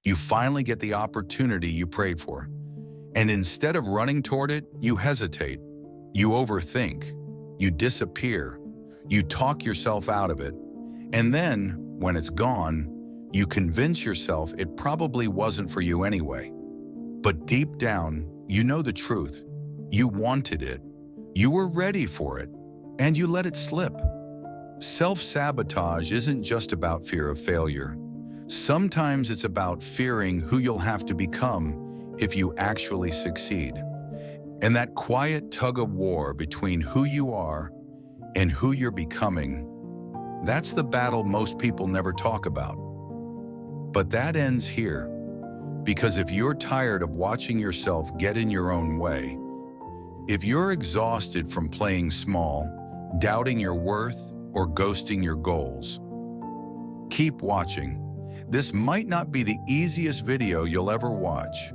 You finally get the opportunity you prayed for. And instead of running toward it, you hesitate. You overthink. You disappear. You talk yourself out of it. And then, when it's gone, you convince yourself it probably wasn't for you anyway. But deep down, you know the truth. You wanted it. You were ready for it. And you let it slip. Self-sabotage isn't just about fear of failure. Sometimes it's about fearing who you'll have to become if you actually succeed. And that quiet tug-of-war between who you are and who you're becoming, that's the battle most people never talk about. But that ends here. Because if you're tired of watching yourself get in your own way, if you're exhausted from playing small, doubting your worth, or ghosting your goals, keep watching. This might not be the easiest video you'll ever watch,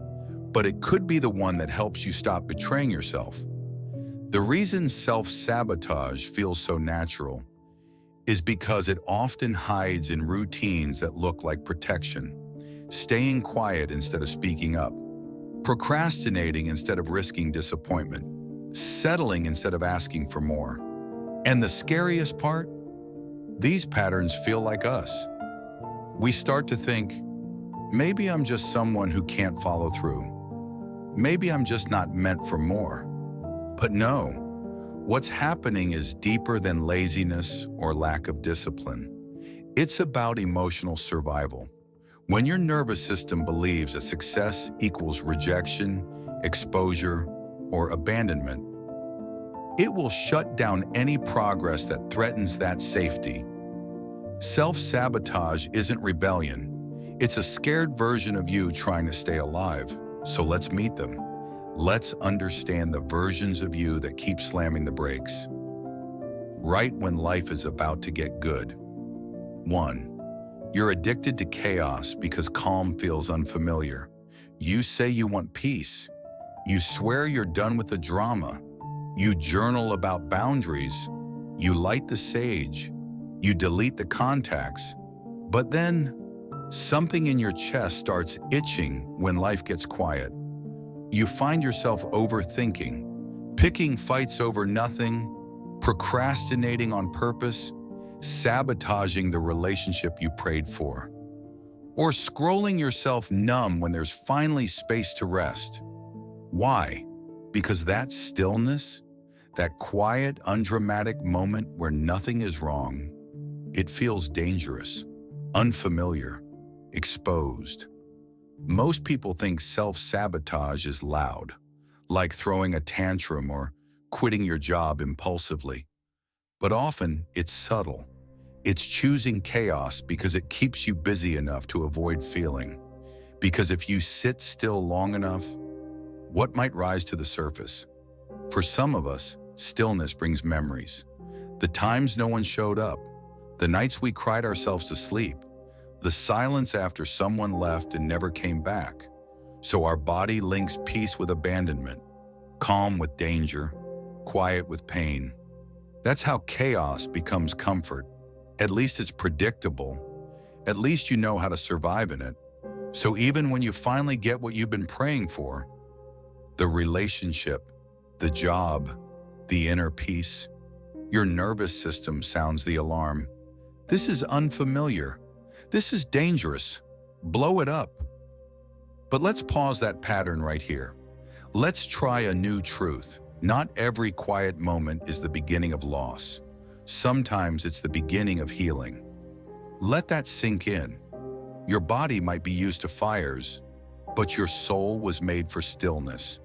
but it could be the one that helps you stop betraying yourself. The reason self-sabotage feels so natural is because it often hides in routines that look like protection, staying quiet instead of speaking up, procrastinating instead of risking disappointment, settling instead of asking for more. And the scariest part? These patterns feel like us. We start to think, maybe I'm just someone who can't follow through. Maybe I'm just not meant for more. But no, what's happening is deeper than laziness or lack of discipline. It's about emotional survival. When your nervous system believes that success equals rejection, exposure, or abandonment, it will shut down any progress that threatens that safety. Self-sabotage isn't rebellion. It's a scared version of you trying to stay alive. So let's meet them. Let's understand the versions of you that keep slamming the brakes. Right when life is about to get good. 1. You're addicted to chaos because calm feels unfamiliar. You say you want peace. You swear you're done with the drama. You journal about boundaries. You light the sage. You delete the contacts. But then, something in your chest starts itching when life gets quiet. You find yourself overthinking, picking fights over nothing, procrastinating on purpose, sabotaging the relationship you prayed for, or scrolling yourself numb when there's finally space to rest. Why? Because that stillness, that quiet, undramatic moment where nothing is wrong, it feels dangerous, unfamiliar, exposed. Most people think self-sabotage is loud, like throwing a tantrum or quitting your job impulsively. But often, it's subtle. It's choosing chaos because it keeps you busy enough to avoid feeling. Because if you sit still long enough, what might rise to the surface? For some of us, stillness brings memories. The times no one showed up, the nights we cried ourselves to sleep, the silence after someone left and never came back. So our body links peace with abandonment, calm with danger, quiet with pain. That's how chaos becomes comfort. At least it's predictable. At least you know how to survive in it. So even when you finally get what you've been praying for, the relationship, the job, the inner peace, your nervous system sounds the alarm. This is unfamiliar. This is dangerous. Blow it up. But let's pause that pattern right here. Let's try a new truth. Not every quiet moment is the beginning of loss. Sometimes it's the beginning of healing. Let that sink in. Your body might be used to fires, but your soul was made for stillness.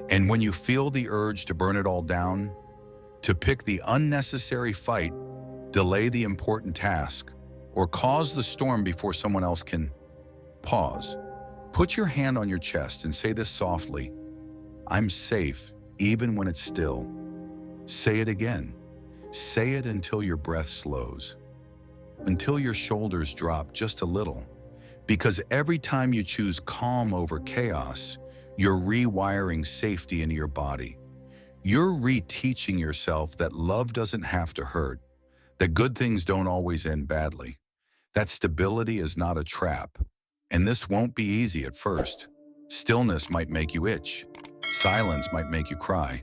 And when you feel the urge to burn it all down, to pick the unnecessary fight, delay the important task, or cause the storm before someone else can, pause. Put your hand on your chest and say this softly. I'm safe, even when it's still. Say it again. Say it until your breath slows, until your shoulders drop just a little. Because every time you choose calm over chaos, you're rewiring safety into your body. You're reteaching yourself that love doesn't have to hurt, that good things don't always end badly, that stability is not a trap, And this won't be easy at first. Stillness might make you itch. Silence might make you cry.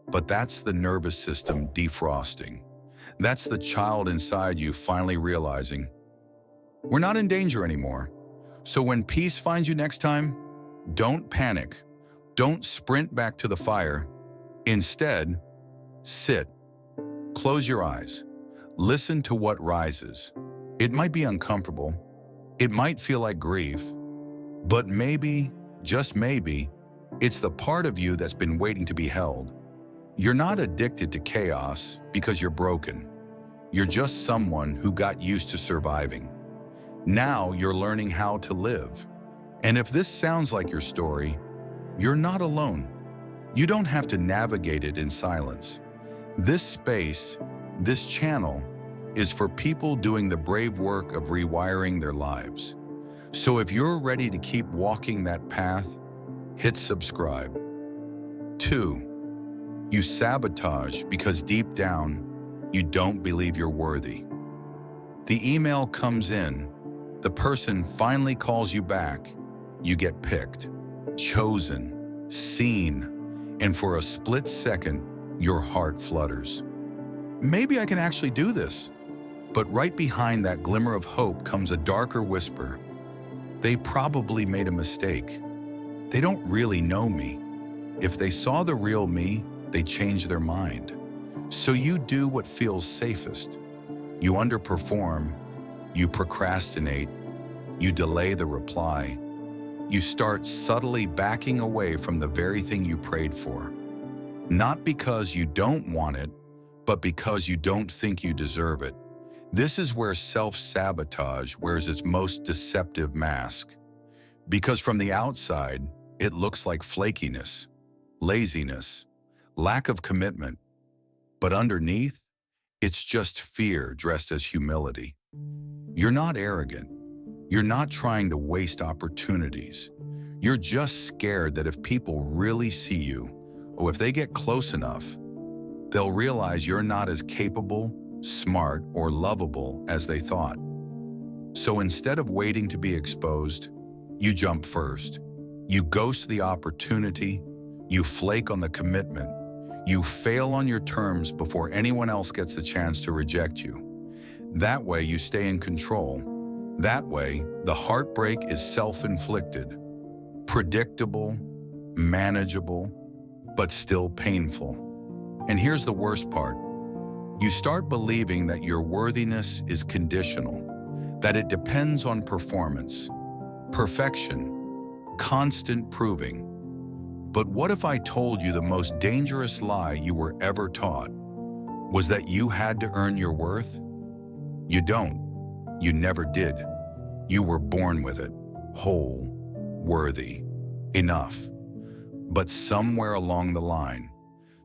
But that's the nervous system defrosting. That's the child inside you finally realizing, we're not in danger anymore. So when peace finds you next time, don't panic. Don't sprint back to the fire. Instead, sit. Close your eyes. Listen to what rises. It might be uncomfortable. It might feel like grief. But maybe, just maybe, it's the part of you that's been waiting to be held. You're not addicted to chaos because you're broken. You're just someone who got used to surviving. Now you're learning how to live. And if this sounds like your story, you're not alone. You don't have to navigate it in silence. This space, this channel, is for people doing the brave work of rewiring their lives. So if you're ready to keep walking that path, hit subscribe. 2. You sabotage because deep down, you don't believe you're worthy. The email comes in, the person finally calls you back, you get picked, chosen, seen, and for a split second, your heart flutters. Maybe I can actually do this. But right behind that glimmer of hope comes a darker whisper. They probably made a mistake. They don't really know me. If they saw the real me, they change their mind. So you do what feels safest. You underperform, you procrastinate, you delay the reply. You start subtly backing away from the very thing you prayed for. Not because you don't want it, but because you don't think you deserve it. This is where self-sabotage wears its most deceptive mask. Because from the outside, it looks like flakiness, laziness, lack of commitment. But underneath, it's just fear dressed as humility. You're not arrogant. You're not trying to waste opportunities. You're just scared that if people really see you, or if they get close enough, they'll realize you're not as capable, smart, or lovable as they thought. So instead of waiting to be exposed, you jump first. You ghost the opportunity, you flake on the commitment, you fail on your terms before anyone else gets the chance to reject you. That way you stay in control. That way, the heartbreak is self-inflicted, predictable, manageable, but still painful. And here's the worst part. You start believing that your worthiness is conditional, that it depends on performance, perfection, constant proving. But what if I told you the most dangerous lie you were ever taught was that you had to earn your worth? You don't. You never did. You were born with it, whole, worthy, enough. But somewhere along the line,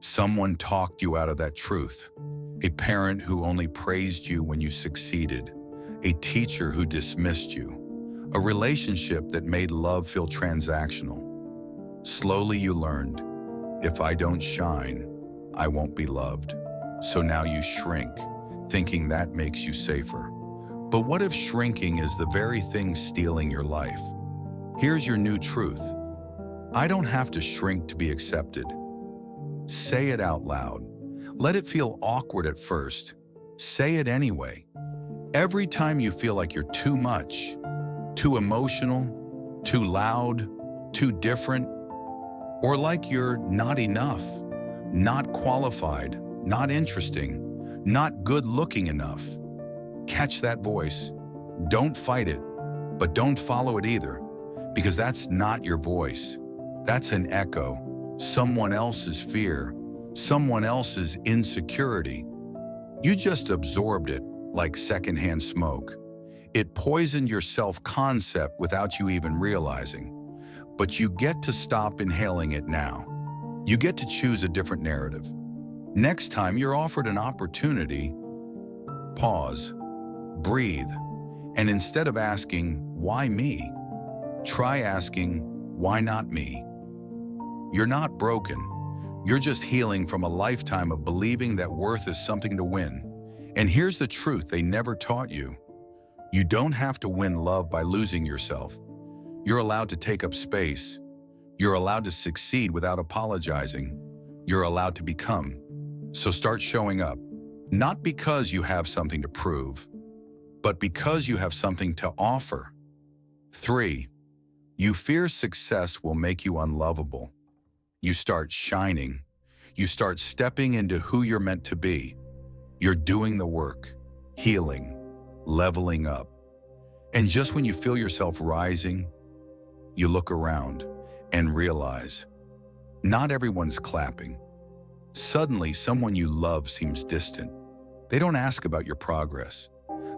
someone talked you out of that truth. A parent who only praised you when you succeeded, a teacher who dismissed you, a relationship that made love feel transactional. Slowly you learned, if I don't shine, I won't be loved. So now you shrink, thinking that makes you safer. But what if shrinking is the very thing stealing your life? Here's your new truth. I don't have to shrink to be accepted. Say it out loud. Let it feel awkward at first. Say it anyway. Every time you feel like you're too much, too emotional, too loud, too different, or like you're not enough, not qualified, not interesting, not good-looking enough, catch that voice. Don't fight it, but don't follow it either, because that's not your voice. That's an echo, someone else's fear, someone else's insecurity. You just absorbed it like secondhand smoke. It poisoned your self-concept without you even realizing. But you get to stop inhaling it now. You get to choose a different narrative. Next time you're offered an opportunity, pause, breathe, and instead of asking, why me? Try asking, why not me? You're not broken. You're just healing from a lifetime of believing that worth is something to win. And here's the truth they never taught you. You don't have to win love by losing yourself. You're allowed to take up space. You're allowed to succeed without apologizing. You're allowed to become. So start showing up, not because you have something to prove, but because you have something to offer. 3. You fear success will make you unlovable. You start shining. You start stepping into who you're meant to be. You're doing the work, healing, leveling up. And just when you feel yourself rising, you look around and realize not everyone's clapping. Suddenly, someone you love seems distant. They don't ask about your progress.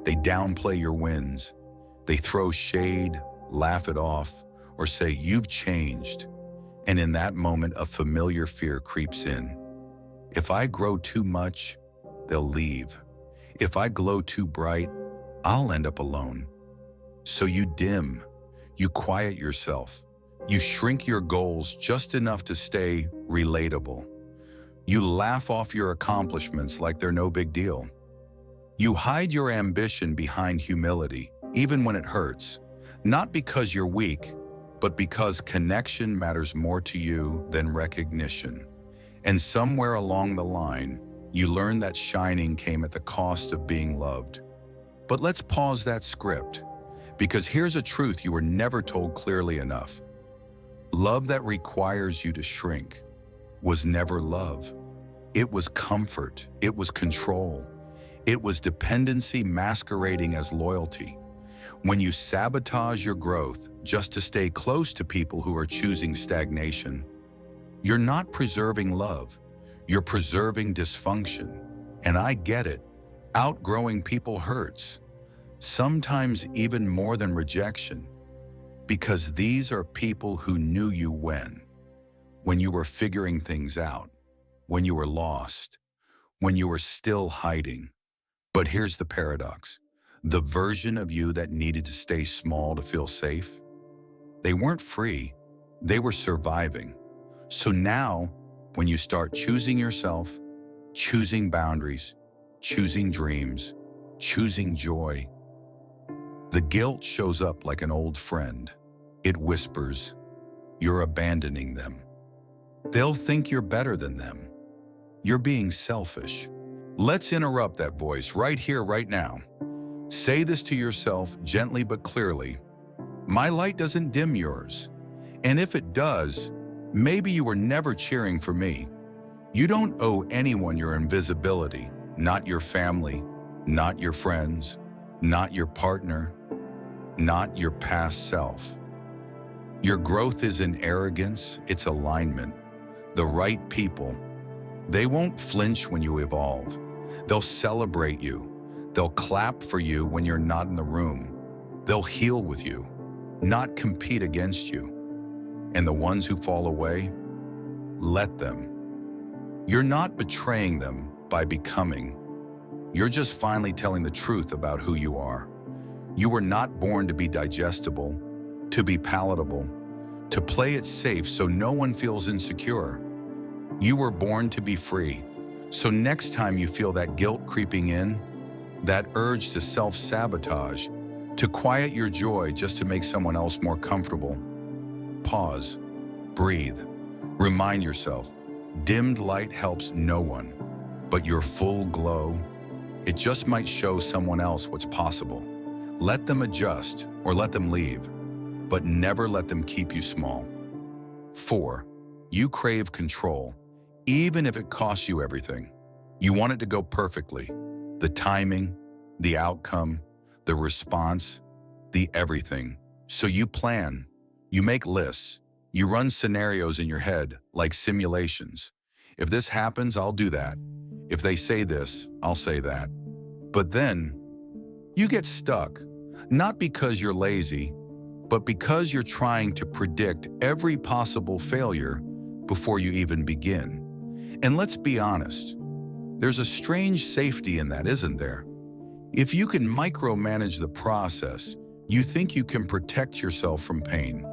They downplay your wins. They throw shade, laugh it off, or say, "You've changed." And in that moment, a familiar fear creeps in. If I grow too much, they'll leave. If I glow too bright, I'll end up alone. So you dim, you quiet yourself, you shrink your goals just enough to stay relatable. You laugh off your accomplishments like they're no big deal. You hide your ambition behind humility, even when it hurts, not because you're weak, but because connection matters more to you than recognition. And somewhere along the line, you learn that shining came at the cost of being loved. But let's pause that script, because here's a truth you were never told clearly enough. Love that requires you to shrink was never love. It was comfort. It was control. It was dependency masquerading as loyalty. When you sabotage your growth just to stay close to people who are choosing stagnation, you're not preserving love. You're preserving dysfunction. And I get it. Outgrowing people hurts. Sometimes even more than rejection. Because these are people who knew you when you were figuring things out, when you were lost, when you were still hiding. But here's the paradox. The version of you that needed to stay small to feel safe, they weren't free, they were surviving. So now, when you start choosing yourself, choosing boundaries, choosing dreams, choosing joy, the guilt shows up like an old friend. It whispers, you're abandoning them. They'll think you're better than them. You're being selfish. Let's interrupt that voice right here, right now. Say this to yourself gently but clearly. My light doesn't dim yours. And if it does, maybe you were never cheering for me. You don't owe anyone your invisibility, not your family, not your friends, not your partner, not your past self. Your growth isn't arrogance, it's alignment. The right people, they won't flinch when you evolve. They'll celebrate you. They'll clap for you when you're not in the room. They'll heal with you, not compete against you. And the ones who fall away, let them. You're not betraying them by becoming. You're just finally telling the truth about who you are. You were not born to be digestible, to be palatable, to play it safe so no one feels insecure. You were born to be free. So next time you feel that guilt creeping in, that urge to self-sabotage, to quiet your joy just to make someone else more comfortable, pause, breathe, remind yourself, dimmed light helps no one, but your full glow, it just might show someone else what's possible. Let them adjust or let them leave, but never let them keep you small. 4. You crave control, even if it costs you everything. You want it to go perfectly. The timing, the outcome, the response, the everything. So you plan, you make lists, you run scenarios in your head like simulations. If this happens, I'll do that. If they say this, I'll say that. But then you get stuck, not because you're lazy, but because you're trying to predict every possible failure before you even begin. And let's be honest, there's a strange safety in that, isn't there? If you can micromanage the process, you think you can protect yourself from pain,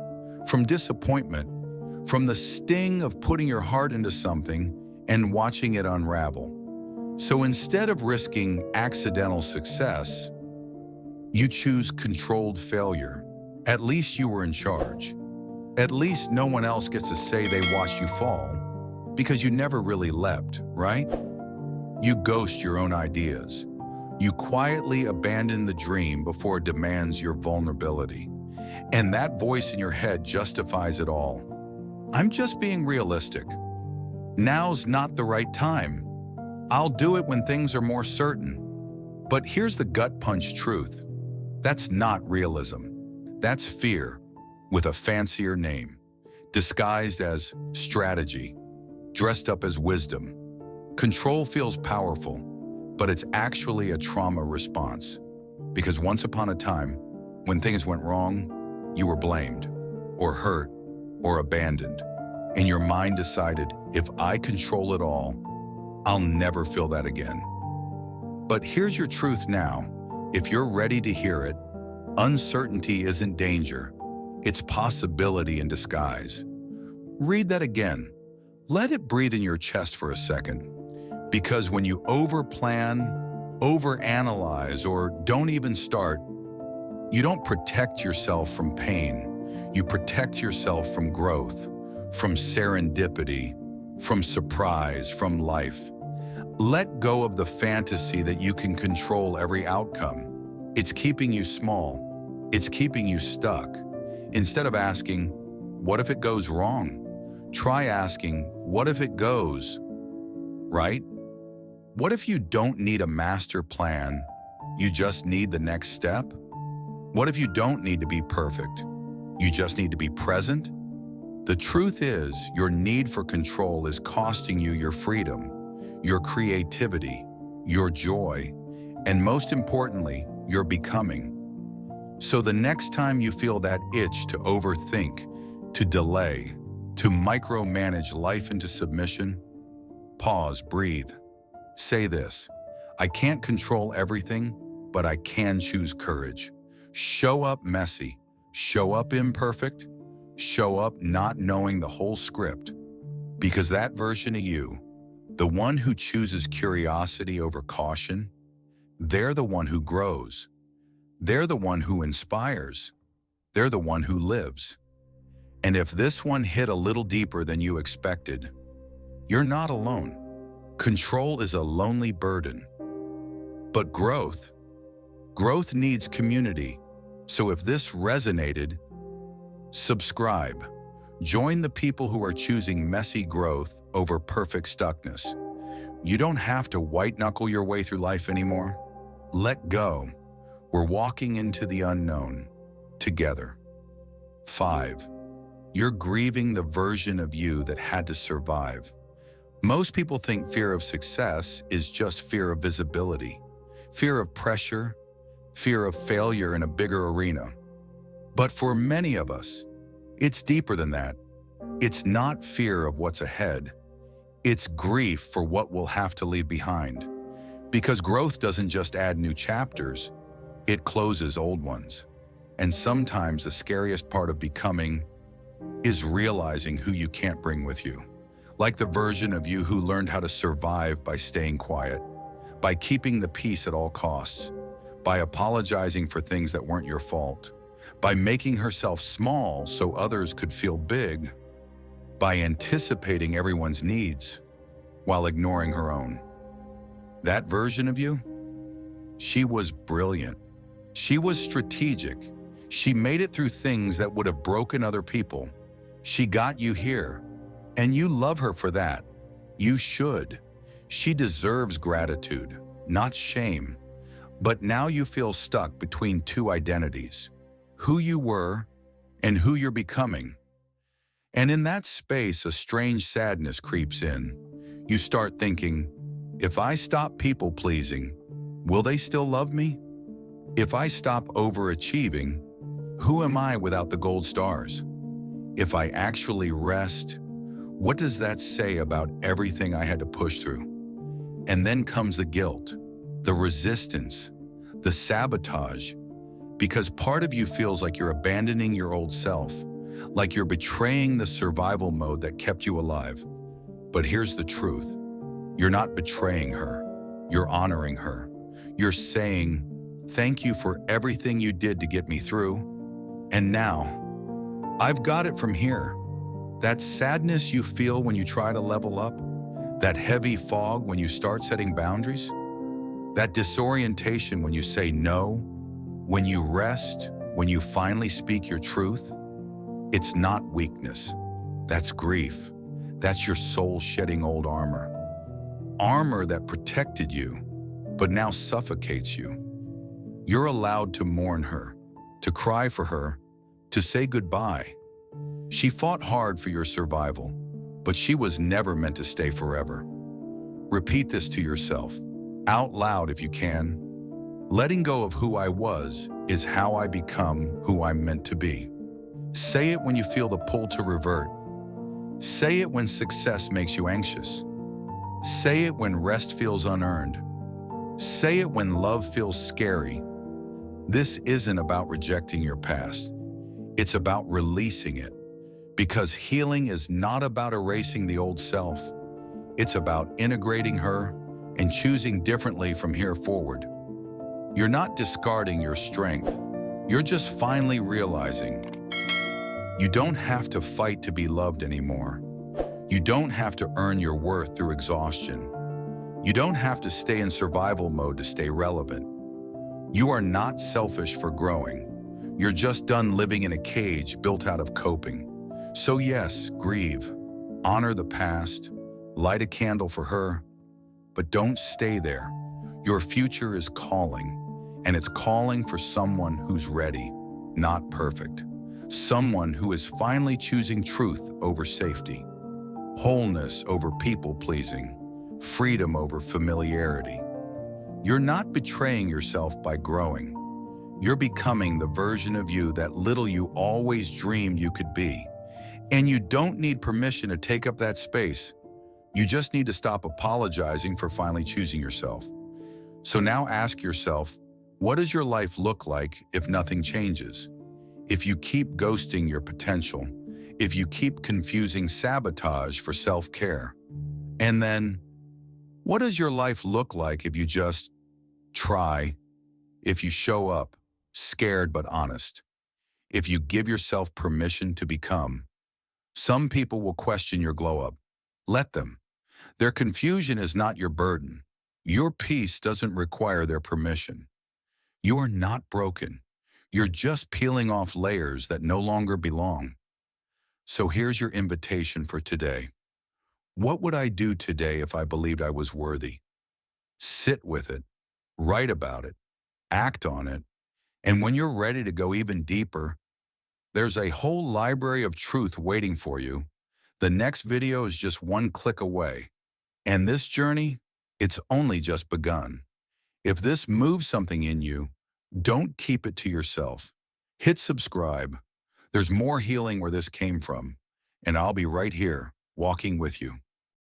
from disappointment, from the sting of putting your heart into something and watching it unravel. So instead of risking accidental success, you choose controlled failure. At least you were in charge. At least no one else gets to say they watched you fall, because you never really leapt, right? You ghost your own ideas. You quietly abandon the dream before it demands your vulnerability. And that voice in your head justifies it all. I'm just being realistic. Now's not the right time. I'll do it when things are more certain. But here's the gut punch truth. That's not realism. That's fear, with a fancier name, disguised as strategy, dressed up as wisdom. Control feels powerful, but it's actually a trauma response. Because once upon a time, when things went wrong, you were blamed, or hurt, or abandoned. And your mind decided, if I control it all, I'll never feel that again. But here's your truth now. If you're ready to hear it, uncertainty isn't danger. It's possibility in disguise. Read that again. Let it breathe in your chest for a second. Because when you overplan, overanalyze, or don't even start, you don't protect yourself from pain. You protect yourself from growth, from serendipity, from surprise, from life. Let go of the fantasy that you can control every outcome. It's keeping you small. It's keeping you stuck. Instead of asking, what if it goes wrong? Try asking, what if it goes right? What if you don't need a master plan? You just need the next step? What if you don't need to be perfect? You just need to be present? The truth is, your need for control is costing you your freedom, your creativity, your joy, and most importantly, your becoming. So the next time you feel that itch to overthink, to delay, to micromanage life into submission, pause, breathe. Say this: I can't control everything, but I can choose courage. Show up messy, show up imperfect, show up not knowing the whole script. Because that version of you, the one who chooses curiosity over caution, they're the one who grows. They're the one who inspires. They're the one who lives. And if this one hit a little deeper than you expected, you're not alone. Control is a lonely burden. But growth needs community. So if this resonated, subscribe. Join the people who are choosing messy growth over perfect stuckness. You don't have to white-knuckle your way through life anymore. Let go. We're walking into the unknown together. 5. You're grieving the version of you that had to survive. Most people think fear of success is just fear of visibility, fear of pressure, fear of failure in a bigger arena. But for many of us, it's deeper than that. It's not fear of what's ahead. It's grief for what we'll have to leave behind. Because growth doesn't just add new chapters, it closes old ones. And sometimes the scariest part of becoming is realizing who you can't bring with you. Like the version of you who learned how to survive by staying quiet, by keeping the peace at all costs, by apologizing for things that weren't your fault, by making herself small so others could feel big, by anticipating everyone's needs while ignoring her own. That version of you, she was brilliant. She was strategic. She made it through things that would have broken other people. She got you here, and you love her for that. You should. She deserves gratitude, not shame. But now you feel stuck between two identities, who you were and who you're becoming. And in that space, a strange sadness creeps in. You start thinking, if I stop people-pleasing, will they still love me? If I stop overachieving, who am I without the gold stars? If I actually rest, what does that say about everything I had to push through? And then comes the guilt, the resistance, the sabotage, because part of you feels like you're abandoning your old self, like you're betraying the survival mode that kept you alive. But here's the truth. You're not betraying her. You're honoring her. You're saying, thank you for everything you did to get me through. And now, I've got it from here. That sadness you feel when you try to level up, that heavy fog when you start setting boundaries, that disorientation when you say no, when you rest, when you finally speak your truth, it's not weakness. That's grief. That's your soul shedding old armor. Armor that protected you, but now suffocates you. You're allowed to mourn her, to cry for her, to say goodbye. She fought hard for your survival, but she was never meant to stay forever. Repeat this to yourself, out loud if you can. Letting go of who I was is how I become who I'm meant to be. Say it when you feel the pull to revert. Say it when success makes you anxious. Say it when rest feels unearned. Say it when love feels scary. This isn't about rejecting your past. It's about releasing it. Because healing is not about erasing the old self. It's about integrating her and choosing differently from here forward. You're not discarding your strength. You're just finally realizing you don't have to fight to be loved anymore. You don't have to earn your worth through exhaustion. You don't have to stay in survival mode to stay relevant. You are not selfish for growing. You're just done living in a cage built out of coping. So yes, grieve, honor the past, light a candle for her, but don't stay there. Your future is calling, and it's calling for someone who's ready, not perfect. Someone who is finally choosing truth over safety, wholeness over people-pleasing, freedom over familiarity. You're not betraying yourself by growing. You're becoming the version of you that little you always dreamed you could be. And you don't need permission to take up that space. You just need to stop apologizing for finally choosing yourself. So now ask yourself, what does your life look like if nothing changes? If you keep ghosting your potential, if you keep confusing sabotage for self-care? And then, what does your life look like if you just try, if you show up, scared but honest, if you give yourself permission to become? Some people will question your glow-up. Let them. Their confusion is not your burden. Your peace doesn't require their permission. You are not broken. You're just peeling off layers that no longer belong. So here's your invitation for today. What would I do today if I believed I was worthy? Sit with it, write about it, act on it, and when you're ready to go even deeper, there's a whole library of truth waiting for you. The next video is just one click away. And this journey, it's only just begun. If this moves something in you, don't keep it to yourself. Hit subscribe. There's more healing where this came from, and I'll be right here, walking with you.